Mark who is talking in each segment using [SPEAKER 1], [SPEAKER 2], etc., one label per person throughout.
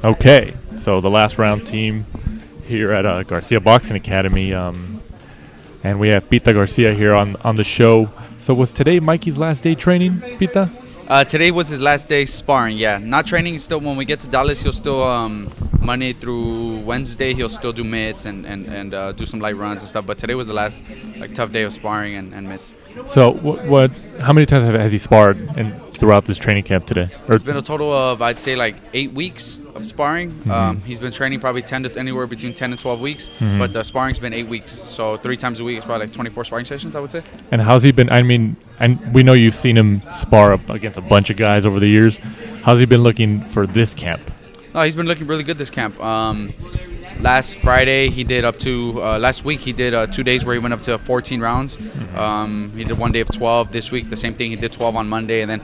[SPEAKER 1] Okay, so the last round team here at Garcia Boxing Academy, and we have Pita Garcia here on the show. So was today Mikey's last day training, Pita?
[SPEAKER 2] Today was his last day sparring, yeah. Not training still. When we get to Dallas, he'll still, Monday through Wednesday, he'll still do mitts and do some light runs and stuff. But today was the last tough day of sparring and mitts.
[SPEAKER 1] So what? How many times has he sparred throughout this training camp today?
[SPEAKER 2] It's been a total of, I'd say, 8 weeks of sparring. He's been training probably anywhere between 10 and 12 weeks. But the sparring's been 8 weeks. So 3 times a week, it's probably 24 sparring sessions, I would say.
[SPEAKER 1] And how's he been? I mean, and we know you've seen him spar up against a bunch of guys over the years. How's he been looking for this camp?
[SPEAKER 2] No, he's been looking really good this camp. Last Friday, he did up to last week. He did 2 days where he went up to 14 rounds. He did 1 day of 12. This week, the same thing. He did 12 on Monday, and then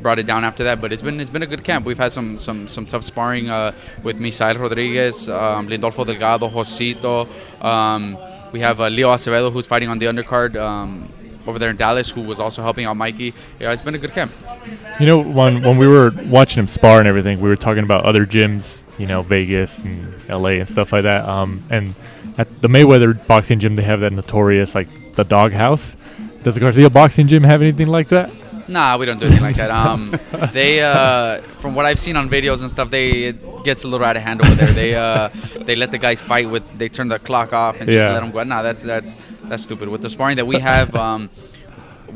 [SPEAKER 2] brought it down after that. But it's been a good camp. We've had some tough sparring with Misael Rodriguez, Lindolfo Delgado, Josito. We have Leo Acevedo, who's fighting on the undercard over there in Dallas, who was also helping out Mikey. Yeah, it's been a good camp.
[SPEAKER 1] You know, when we were watching him spar and everything, we were talking about other gyms, Vegas and LA and stuff like that. And at the Mayweather boxing gym, they have that notorious, the doghouse. Does the Garcia boxing gym have anything like that?
[SPEAKER 2] Nah, we don't do anything like that. They, from what I've seen on videos and stuff, it gets a little out of hand over there. They let the guys fight they turn the clock off and just let them go. Nah, that's stupid. With the sparring that we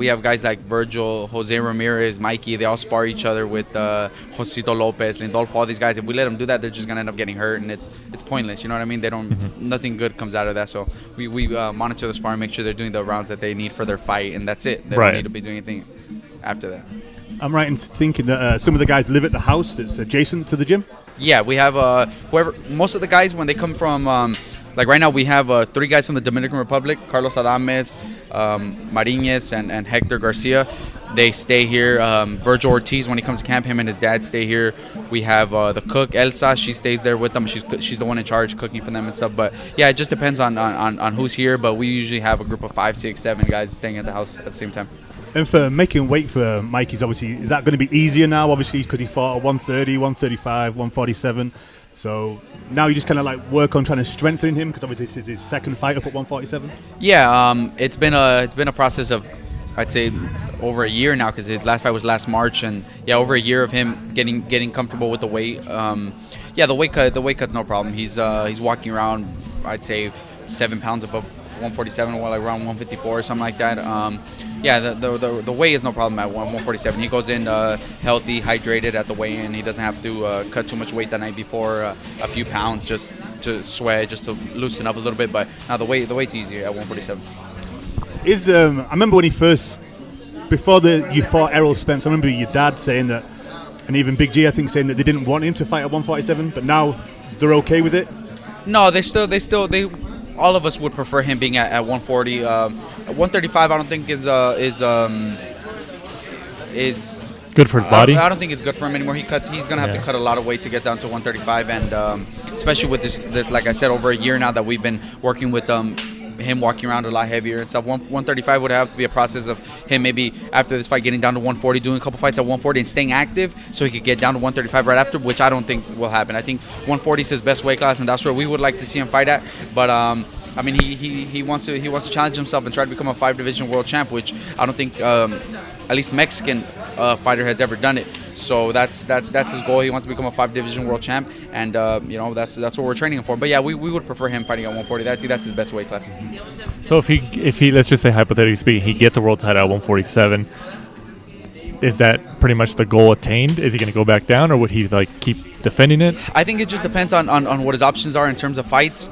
[SPEAKER 2] have guys like Virgil, Jose Ramirez, Mikey. They all spar each other with Josito Lopez, Lindolfo, all these guys. If we let them do that, they're just gonna end up getting hurt, and it's pointless. You know what I mean? They don't. Nothing good comes out of that. So we monitor the sparring, make sure they're doing the rounds that they need for their fight, and that's it. They don't need to be doing anything after that.
[SPEAKER 3] I'm right in thinking that some of the guys live at the house that's adjacent to the gym.
[SPEAKER 2] Yeah, we have most of the guys when they come from. Right now, we have 3 guys from the Dominican Republic, Carlos Adames, Mariñez, and Hector Garcia. They stay here. Virgil Ortiz, when he comes to camp, him and his dad stay here. We have the cook, Elsa. She stays there with them. She's the one in charge cooking for them and stuff. But, yeah, it just depends on who's here. But we usually have a group of 5, 6, 7 guys staying at the house at the same time.
[SPEAKER 3] And for making weight for Mikey's, obviously, is that going to be easier now, obviously, because he fought at 130, 135, 147? So now you just kind of work on trying to strengthen him, because obviously this is his second fight up at 147.
[SPEAKER 2] Yeah, it's been a process of, I'd say, over a year now, because his last fight was last March, and over a year of him getting comfortable with the weight. The weight cut's no problem. He's walking around, I'd say, 7 pounds above 147, around 154 or something like that. The weight is no problem at 147. He goes in healthy, hydrated at the weigh-in. He doesn't have to cut too much weight the night before, a few pounds just to sweat, just to loosen up a little bit. But now the weight's easier at 147.
[SPEAKER 3] I remember when before you fought Errol Spence, I remember your dad saying that, and even Big G, I think, saying that they didn't want him to fight at 147, but now they're okay with it?
[SPEAKER 2] No, they all of us would prefer him being at 140. 135, I don't think is
[SPEAKER 1] good for his body.
[SPEAKER 2] I don't think it's good for him anymore. He's gonna have to cut a lot of weight to get down to 135, and especially with this, like I said, over a year now that we've been working with him walking around a lot heavier and stuff. 135 would have to be a process of him maybe after this fight getting down to 140, doing a couple fights at 140 and staying active so he could get down to 135 right after, which I don't think will happen. I think 140 is his best weight class, and that's where we would like to see him fight at. But I mean, he wants to challenge himself and try to become a 5-division world champ, which I don't think at least Mexican fighter has ever done it. So that's his goal. He wants to become a 5-division world champ, and that's what we're training him for. But yeah, we would prefer him fighting at 140. I think that's his best weight class.
[SPEAKER 1] So if he let's just say hypothetically speaking, he gets the world title at 147, is that pretty much the goal attained? Is he going to go back down, or would he keep defending it?
[SPEAKER 2] I think it just depends on what his options are in terms of fights.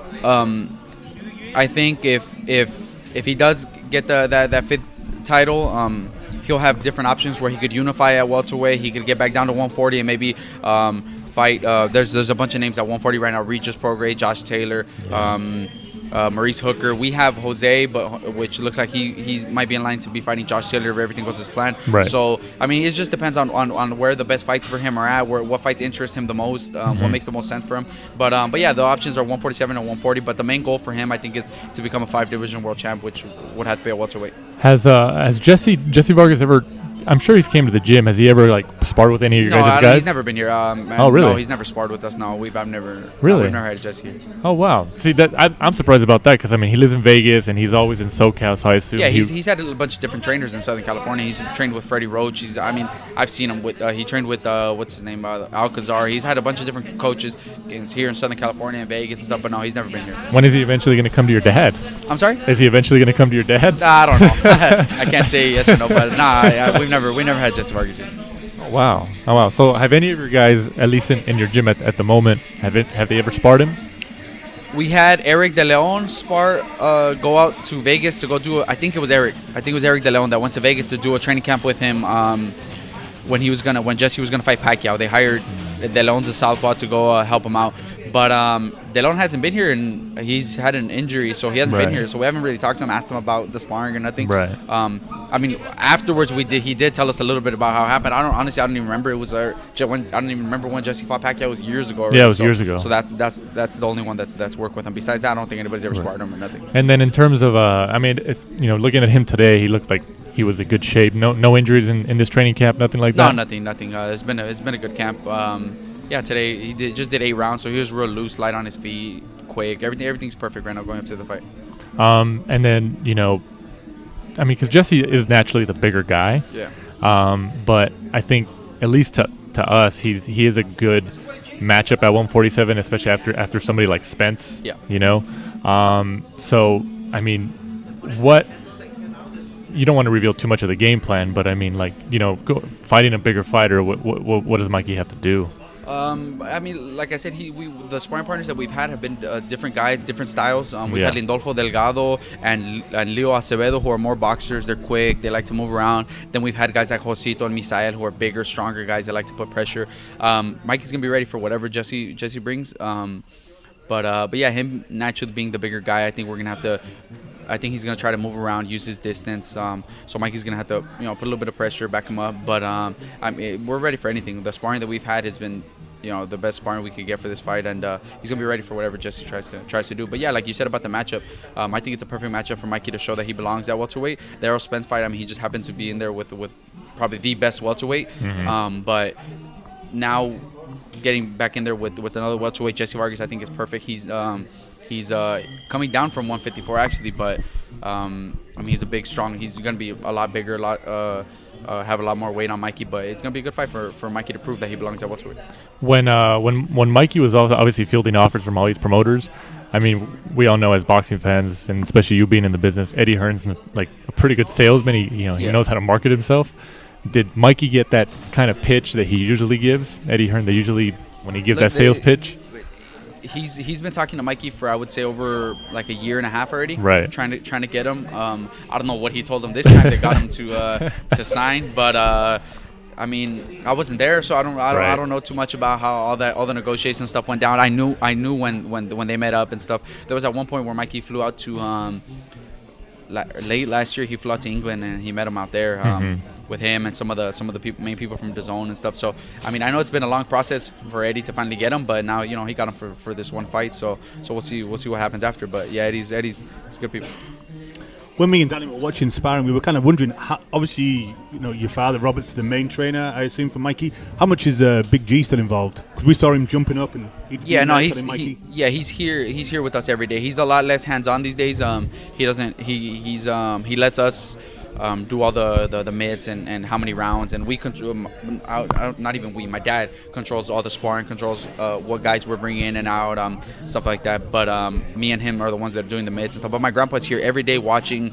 [SPEAKER 2] I think if he does get that 5th title, he'll have different options where he could unify at welterweight. He could get back down to 140 and maybe fight. There's a bunch of names at 140 right now: Regis Prograis, Josh Taylor, Maurice Hooker. We have Jose, which looks like he might be in line to be fighting Josh Taylor if everything goes as planned.
[SPEAKER 1] Right.
[SPEAKER 2] So I mean, it just depends on where the best fights for him are at, what fights interest him the most, what makes the most sense for him. But yeah, the options are 147 and 140. But the main goal for him, I think, is to become a 5-division world champ, which would have to be a welterweight.
[SPEAKER 1] Has Jessie Vargas ever I'm sure he's came to the gym. Has he ever like sparred with any of your guys' guys?
[SPEAKER 2] He's never been here.
[SPEAKER 1] Oh, really?
[SPEAKER 2] No, he's never sparred with us. No, I've never.
[SPEAKER 1] Really?
[SPEAKER 2] No, we've never had Jesse here.
[SPEAKER 1] Oh wow. See that I'm surprised about that because I mean he lives in Vegas and he's always in SoCal, so I assume.
[SPEAKER 2] Yeah, he's had a bunch of different trainers in Southern California. He's trained with Freddie Roach. I've seen him with. He trained with what's his name, Alcazar. He's had a bunch of different coaches here in Southern California and Vegas and stuff. But no, he's never been here.
[SPEAKER 1] When is he eventually going to come to your dad?
[SPEAKER 2] I'm sorry?
[SPEAKER 1] Is he eventually going to come to your dad?
[SPEAKER 2] I don't know. I can't say yes or no, but nah, we never had Jessie Vargas here.
[SPEAKER 1] Oh, wow. So have any of your guys, at least in your gym at the moment, have they ever sparred him?
[SPEAKER 2] We had Eric De Leon go out to Vegas to go do I think it was Eric De Leon that went to Vegas to do a training camp with him when Jesse was gonna fight Pacquiao. They hired De Leon's a southpaw to go help him out. But De Leon hasn't been here, and he's had an injury, so he hasn't been here. So we haven't really talked to him, asked him about the sparring or nothing.
[SPEAKER 1] Right.
[SPEAKER 2] I mean, afterwards he did tell us a little bit about how it happened. I don't even remember. It was I don't even remember when Jesse fought Pacquiao. It was years ago. Already.
[SPEAKER 1] Yeah, it was years ago.
[SPEAKER 2] So that's the only one that's worked with him. Besides that, I don't think anybody's ever sparred him or nothing.
[SPEAKER 1] And then in terms of, I mean, it's looking at him today, he looked like he was in good shape. No injuries in this training camp, nothing like that.
[SPEAKER 2] No, nothing. It's been a good camp. Yeah, today he just did 8 rounds, so he was real loose, light on his feet, quick. Everything's perfect right now going up to the fight.
[SPEAKER 1] And then I mean, because Jesse is naturally the bigger guy.
[SPEAKER 2] Yeah.
[SPEAKER 1] But I think at least to us, he is a good matchup at 147, especially after somebody like Spence.
[SPEAKER 2] Yeah.
[SPEAKER 1] So I mean, what you don't want to reveal too much of the game plan, but I mean, like fighting a bigger fighter, what does Mikey have to do?
[SPEAKER 2] I mean, like I said, the sparring partners that we've had have been different guys, different styles. We've had Lindolfo Delgado and Leo Acevedo, who are more boxers. They're quick. They like to move around. Then we've had guys like Josito and Misael, who are bigger, stronger guys that like to put pressure. Mikey's gonna be ready for whatever Jesse brings. But yeah, him naturally being the bigger guy, I think he's going to try to move around, use his distance. So Mikey's going to have to, put a little bit of pressure, back him up. But we're ready for anything. The sparring that we've had has been, the best sparring we could get for this fight, and he's going to be ready for whatever Jesse tries to do. But yeah, like you said about the matchup, I think it's a perfect matchup for Mikey to show that he belongs at welterweight. The Errol Spence fight, I mean, he just happened to be in there with probably the best welterweight.
[SPEAKER 1] Mm-hmm.
[SPEAKER 2] But now getting back in there with another welterweight, Jessie Vargas, I think is perfect. He's coming down from 154 actually, but I mean, he's a big, strong. He's going to be a lot bigger, have a lot more weight on Mikey, but it's going to be a good fight for Mikey to prove that he belongs at welterweight.
[SPEAKER 1] When Mikey was also obviously fielding offers from all these promoters, I mean, we all know as boxing fans, and especially you being in the business, Eddie Hearn's like a pretty good salesman. He knows how to market himself. Did Mikey get that kind of pitch that he usually gives? Eddie Hearn, when he gives that sales pitch?
[SPEAKER 2] He's been talking to Mikey for, I would say, over like a year and a half already.
[SPEAKER 1] Right.
[SPEAKER 2] Trying to get him. I don't know what he told him this time that got him to sign, but I mean, I wasn't there, so I don't know too much about how all the negotiation stuff went down. I knew when they met up and stuff. There was at one point where Mikey flew out to late last year. He flew out to England and he met him out there. With him and some of the main people from DAZN and stuff. So I mean, I know it's been a long process for Eddie to finally get him, but now he got him for this one fight. So we'll see what happens after. But yeah, Eddie's good people.
[SPEAKER 3] When me and Danny were watching sparring, we were kind of wondering how, obviously, your father Robert's the main trainer, I assume, for Mikey. How much is Big G still involved? Because we saw him jumping up and
[SPEAKER 2] he's here with us every day. He's a lot less hands-on these days. He lets us do all the mids and how many rounds, and we control. Not even we. My dad controls all the sparring, controls what guys we're bringing in and out, stuff like that. But me and him are the ones that are doing the mids and stuff. But my grandpa's here every day watching,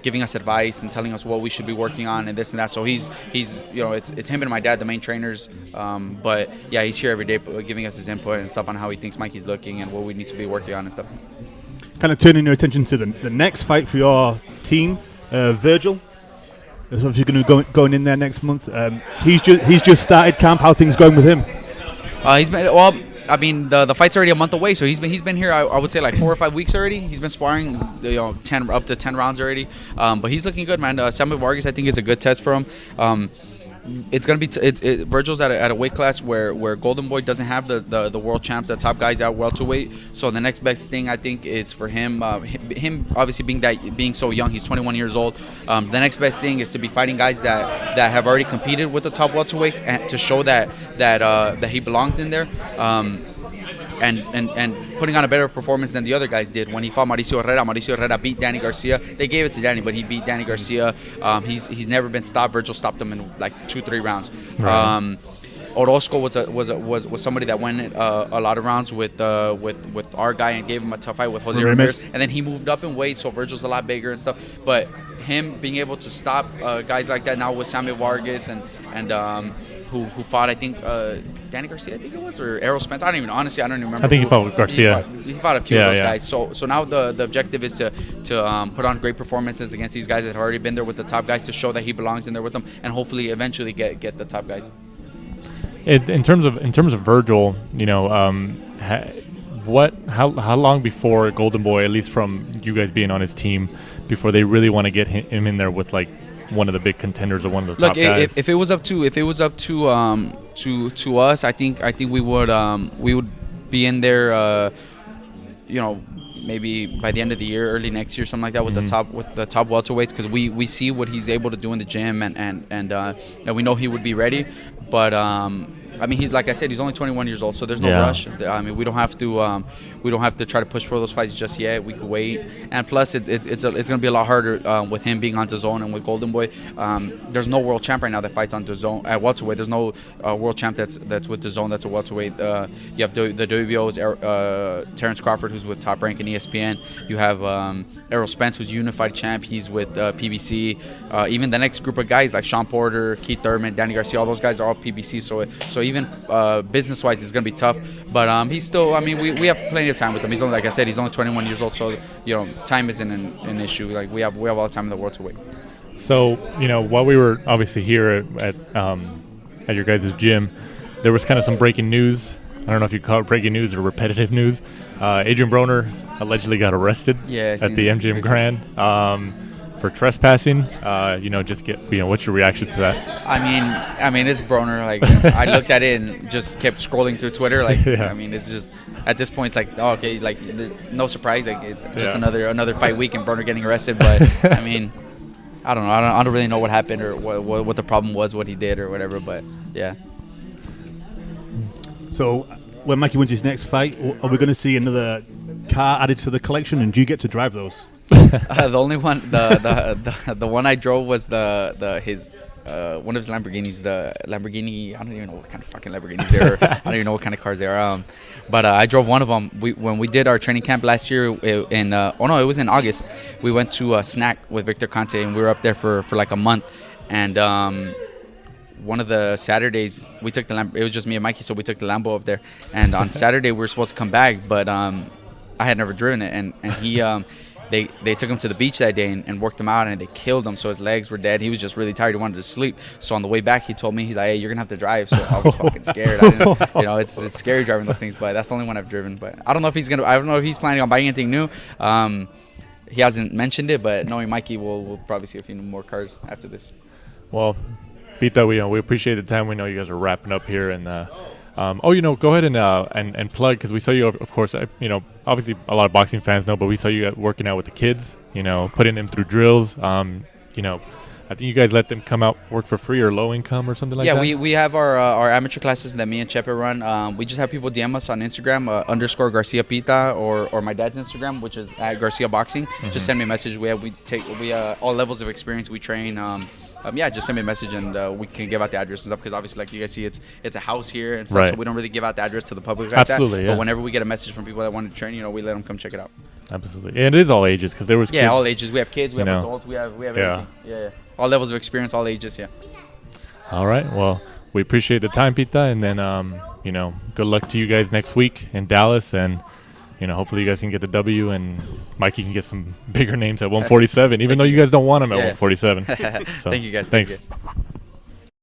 [SPEAKER 2] giving us advice and telling us what we should be working on and this and that. So he's it's him and my dad, the main trainers. But yeah, he's here every day giving us his input and stuff on how he thinks Mikey's looking and what we need to be working on and stuff.
[SPEAKER 3] Kind of turning your attention to the next fight for your team. Virgil is obviously going to be going in there next month. He's just started camp. How things going with him?
[SPEAKER 2] He's been well. I mean, the fight's already a month away, so he's been here. I would say like 4 or 5 weeks already. He's been sparring, up to 10 rounds already. But he's looking good, man. Samuel Vargas, I think, is a good test for him. it's gonna be Virgil's at a weight class where Golden Boy doesn't have the world champs, the top guys at welterweight. So the next best thing I think is for him obviously being so young, he's 21 years old. The next best thing is to be fighting guys that have already competed with the top welterweights and to show that he belongs in there. And putting on a better performance than the other guys did. When he fought Mauricio Herrera beat Danny Garcia. They gave it to Danny, but he beat Danny Garcia. He's never been stopped. Virgil stopped him in like 2-3 rounds. Right. Orozco was somebody that went a lot of rounds with our guy and gave him a tough fight with Jose Ramirez. And then he moved up in weight, so Virgil's a lot bigger and stuff. But him being able to stop guys like that now with Jessie Vargas and who fought, I think, Danny Garcia, I think it was, or Errol Spence. I don't even remember.
[SPEAKER 1] I think he fought with Garcia.
[SPEAKER 2] He fought a few of those guys. So now the objective is to put on great performances against these guys that have already been there with the top guys to show that he belongs in there with them, and hopefully eventually get the top guys.
[SPEAKER 1] In terms of Virgil, you know, how long before Golden Boy, at least from you guys being on his team, before they really want to get him in there with like one of the big contenders or one of the top guys?
[SPEAKER 2] If it was up to us, I think we would be in there. You know, maybe by the end of the year, early next year, something like that, with the top welterweights, because we see what he's able to do in the gym, and we know he would be ready. But I mean, he's, like I said, he's only 21 years old, so there's no rush. I mean, we don't have to try to push for those fights just yet. We could wait, and plus, it's going to be a lot harder with him being on DAZN and with Golden Boy. There's no world champ right now that fights on DAZN at welterweight. There's no world champ that's with DAZN that's a welterweight. You have the WBO's Terrence Crawford, who's with Top Rank and ESPN. You have Errol Spence, who's unified champ. He's with PBC. Even the next group of guys like Sean Porter, Keith Thurman, Danny Garcia, all those guys are all PBC. So even business-wise, it's going to be tough. But he's still, I mean, we have plenty of time with him. He's only, like I said, he's only 21 years old. So, you know, time isn't an issue. Like, we have all the time in the world to wait.
[SPEAKER 1] So, you know, while we were obviously here at your guys' gym, there was kind of some breaking news. I don't know if you call it breaking news or repetitive news. Adrien Broner allegedly got arrested at the MGM Grand for trespassing. What's your reaction to that?
[SPEAKER 2] I mean, it's Broner. Like, I looked at it and just kept scrolling through Twitter. Like, I mean, it's just at this point, it's like, oh, okay, like no surprise. Like, it's just another fight week and Broner getting arrested. But I mean, I don't know. I don't really know what happened or what the problem was, what he did or whatever. But yeah.
[SPEAKER 3] So when Mikey wins his next fight, are we going to see another car added to the collection, and do you get to drive those?
[SPEAKER 2] The only one, the one I drove was his one of his Lamborghinis, the Lamborghini. I don't even know what kind of fucking Lamborghinis they are. I don't even know what kind of cars they are. But I drove one of them. When we did our training camp last year it was in August. We went to Snack with Victor Conte, and we were up there for like a month. And one of the Saturdays we took the Lambo. It was just me and Mikey, so we took the Lambo up there. And on Saturday we were supposed to come back, but I had never driven it, and he. They took him to the beach that day and worked him out, and they killed him, so his legs were dead. He was just really tired. He wanted to sleep. So on the way back, he told me, he's like, hey, you're going to have to drive. So I was fucking scared. It's scary driving those things, but that's the only one I've driven. But I don't know if he's planning on buying anything new. He hasn't mentioned it, but knowing Mikey, we'll probably see a few more cars after this.
[SPEAKER 1] Well, Pita, we appreciate the time. We know you guys are wrapping up here, and go ahead and plug, because we saw you, of course, obviously a lot of boxing fans know, but we saw you working out with the kids, putting them through drills. I think you guys let them come out work for free or low income or something like that.
[SPEAKER 2] Yeah, we have our amateur classes that me and Chepe run. We just have people DM us on Instagram, _Garcia Pita, or my dad's Instagram, which is at Garcia Boxing. Mm-hmm. Just send me a message. We all levels of experience. We train. Just send me a message and we can give out the address and stuff, because obviously, like you guys see, it's a house here and stuff, right. So we don't really give out the address to the public like
[SPEAKER 1] Absolutely,
[SPEAKER 2] that.
[SPEAKER 1] Yeah.
[SPEAKER 2] But whenever we get a message from people that want to train, we let them come check it out.
[SPEAKER 1] Absolutely, and it is all ages, because there was kids,
[SPEAKER 2] all ages. We have kids, we have adults, we have everything. Yeah, all levels of experience, all ages. Yeah. All
[SPEAKER 1] right. Well, we appreciate the time, Pita, and then good luck to you guys next week in Dallas, and hopefully you guys can get the W, and Mikey can get some bigger names at 147, even though you guys don't want him at 147. So,
[SPEAKER 2] Thank you guys.
[SPEAKER 1] Thanks.
[SPEAKER 2] Thank you guys.